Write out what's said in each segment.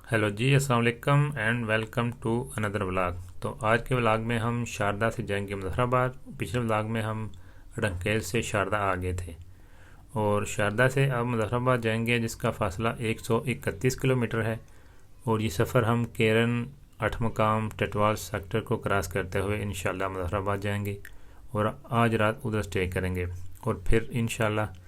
Hello ji, अस्सलाम वालेकुम and welcome to another vlog. तो आज के व्लॉग में हम शारदा से जाएंगे मुजफ्फराबाद। पिछले व्लॉग में हम रंकेल से शारदा आ गए थे और शारदा से अब मुजफ्फराबाद जाएंगे, जिसका फ़ासला 131 किलोमीटर है। और ये सफ़र हम केरन, अठ मकाम, टिटवाल सेक्टर को क्रॉस करते हुए इंशाल्लाह मुजफ्फराबाद जाएंगे और आज रात उधर स्टे करेंगे और फिर इंशाल्लाह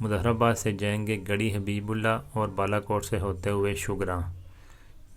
मुजफ्फराबाद से जाएंगे गढ़ी हबीबुल्ला और बालाकोट से होते हुए शुगरां।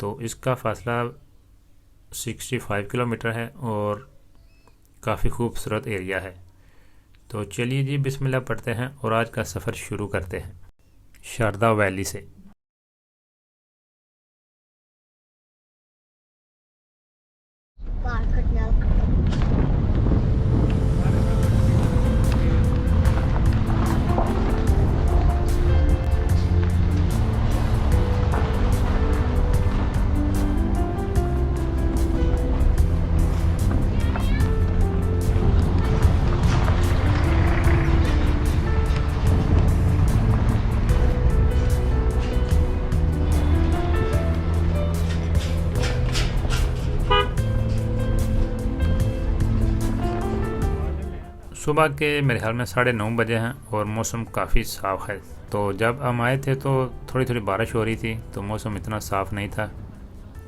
तो इसका फ़ासला 65 किलोमीटर है और काफ़ी खूबसूरत एरिया है। तो चलिए जी, बिस्मिल्लाह पढ़ते हैं और आज का सफ़र शुरू करते हैं शारदा वैली से। सुबह के मेरे ख्याल में 9:30 बजे हैं और मौसम काफ़ी साफ़ है। तो जब हम आए थे तो थोड़ी थोड़ी बारिश हो रही थी, तो मौसम इतना साफ़ नहीं था।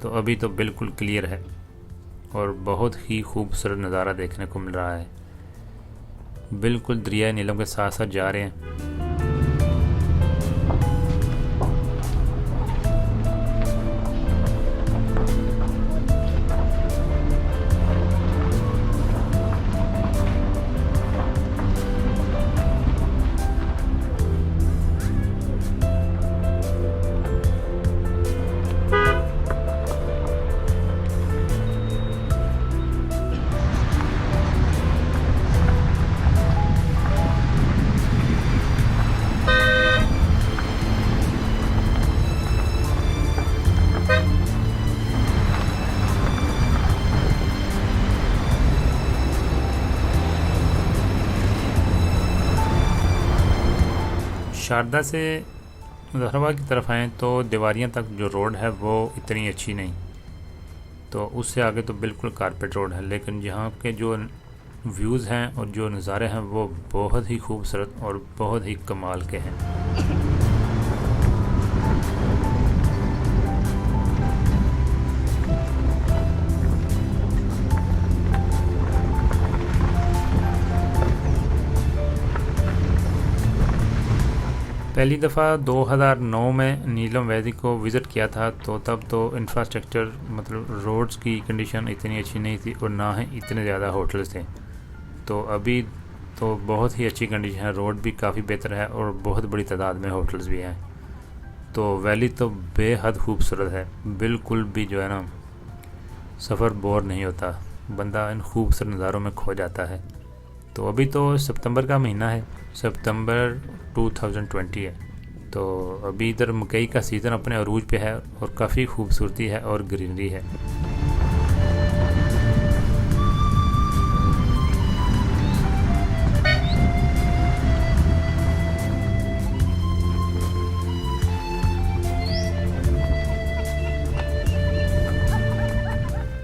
तो अभी तो बिल्कुल क्लियर है और बहुत ही खूबसूरत नज़ारा देखने को मिल रहा है। बिल्कुल दरिया नीलम के साथ साथ जा रहे हैं। शारदा से मुजफ्फराबाद की तरफ आएँ तो देवारियाँ तक जो रोड है वो इतनी अच्छी नहीं, तो उससे आगे तो बिल्कुल कारपेट रोड है। लेकिन यहाँ के जो व्यूज़ हैं और जो नज़ारे हैं वो बहुत ही खूबसूरत और बहुत ही कमाल के हैं। पहली दफ़ा 2009 में नीलम वैली को विज़िट किया था, तो तब तो इंफ्रास्ट्रक्चर मतलब रोड्स की कंडीशन इतनी अच्छी नहीं थी और ना ही इतने ज़्यादा होटल्स थे। तो अभी तो बहुत ही अच्छी कंडीशन है, रोड भी काफ़ी बेहतर है और बहुत बड़ी तादाद में होटल्स भी हैं। तो वैली तो बेहद खूबसूरत है, बिल्कुल भी जो है ना सफ़र बोर नहीं होता, बंदा इन खूबसूरत नज़ारों में खो जाता है। तो अभी तो सितंबर का महीना है, सितंबर 2020 है। तो अभी इधर मकई का सीज़न अपने अरूज पे है और काफ़ी खूबसूरती है और ग्रीनरी है।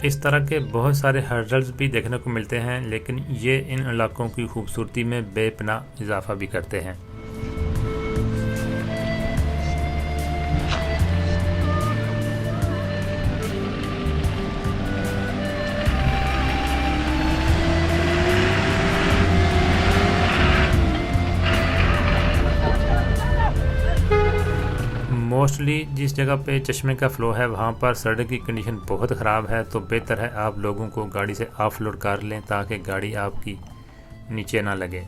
इस तरह के बहुत सारे हर्डल्स भी देखने को मिलते हैं, लेकिन ये इन इलाकों की खूबसूरती में बेपनाह इजाफा भी करते हैं। मोस्टली जिस जगह पे चश्मे का फ़्लो है वहाँ पर सड़क की कंडीशन बहुत ख़राब है, तो बेहतर है आप लोगों को गाड़ी से ऑफ लोड कर लें ताकि गाड़ी आपकी नीचे ना लगे।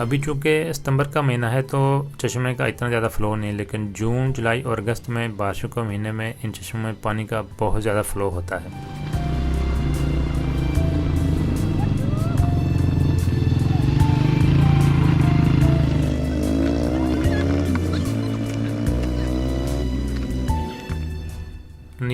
अभी चूँकि सितंबर का महीना है तो चश्मे का इतना ज़्यादा फ़्लो नहीं, लेकिन जून, जुलाई और अगस्त में बारिशों के महीने में इन चश्मों में पानी का बहुत ज़्यादा फ़्लो होता है।